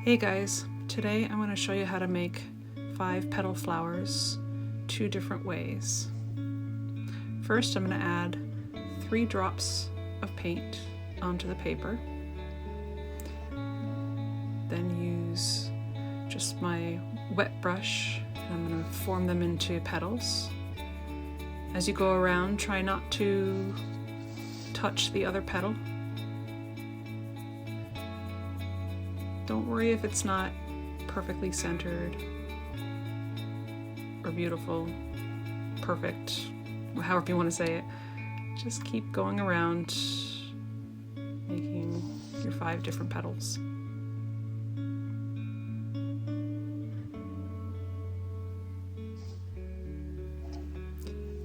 Hey guys, today I'm going to show you how to make 5 petal flowers 2 different ways. First, I'm going to add 3 drops of paint onto the paper. Then use just my wet brush. I'm going to form them into petals. As you go around, try not to touch the other petal. Don't worry if it's not perfectly centered or beautiful, perfect, however you want to say it. Just keep going around making your 5 different petals. I'm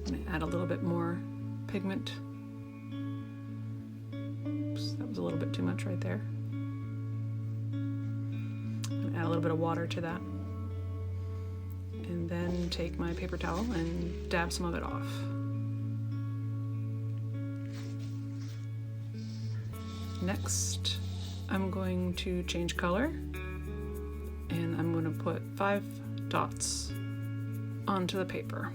going to add a little bit more pigment. Oops, that was a little bit too much right there. Add a little bit of water to that, and then take my paper towel and dab some of it off. Next, I'm going to change color, and I'm going to put 5 dots onto the paper.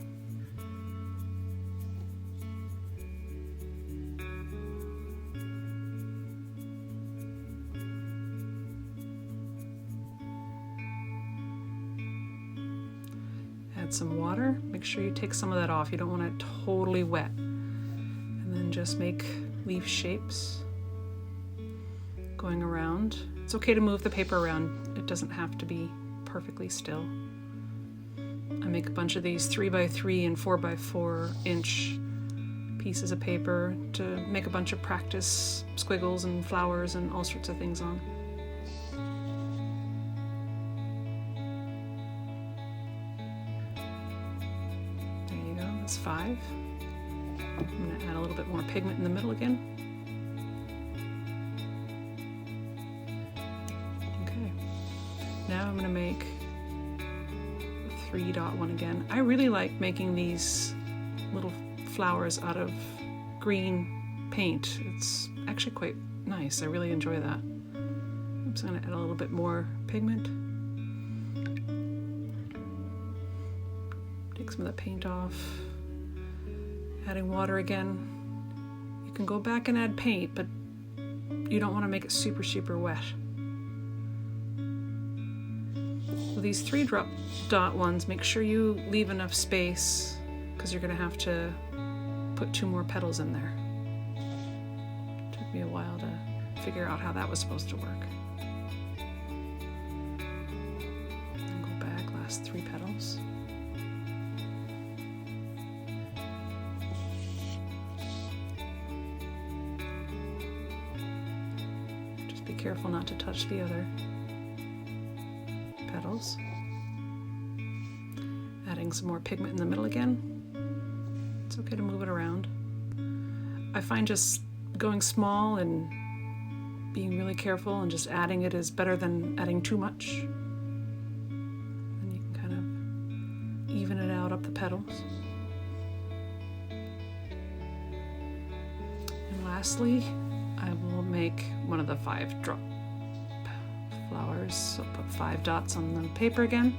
Add some water. Make sure you take some of that off. You don't want it totally wet. And then just make leaf shapes going around. It's okay to move the paper around. It doesn't have to be perfectly still. I make a bunch of these 3x3 and 4x4 inch pieces of paper to make a bunch of practice squiggles and flowers and all sorts of things on. That's 5. I'm going to add a little bit more pigment in the middle again. Okay. Now I'm going to make a 3-dot one again. I really like making these little flowers out of green paint. It's actually quite nice. I really enjoy that. I'm just going to add a little bit more pigment. Take some of that paint off. Adding water again. You can go back and add paint, but you don't want to make it super, super wet. With these 3-dot ones, make sure you leave enough space because you're going to have to put 2 more petals in there. It took me a while to figure out how that was supposed to work. And go back, last 3 petals. Be careful not to touch the other petals. Adding some more pigment in the middle again. It's okay to move it around. I find just going small and being really careful and just adding it is better than adding too much. And you can kind of even it out up the petals. And lastly, I will make one of the 5 drop flowers. So I'll put 5 dots on the paper again.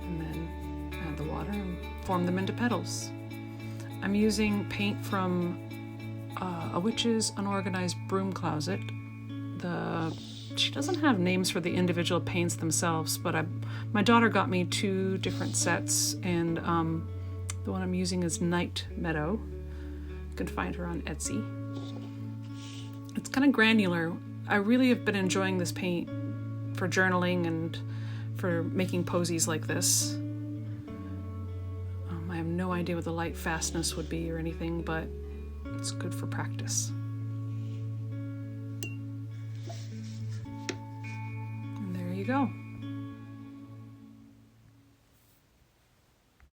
And then add the water and form them into petals. I'm using paint from a Witch's Unorganized Broomcloset. She doesn't have names for the individual paints themselves, but my daughter got me 2 different sets, and the one I'm using is Night Meadow. You can find her on Etsy. It's kind of granular. I really have been enjoying this paint for journaling and for making posies like this. I have no idea what the light fastness would be or anything, but it's good for practice. There you go.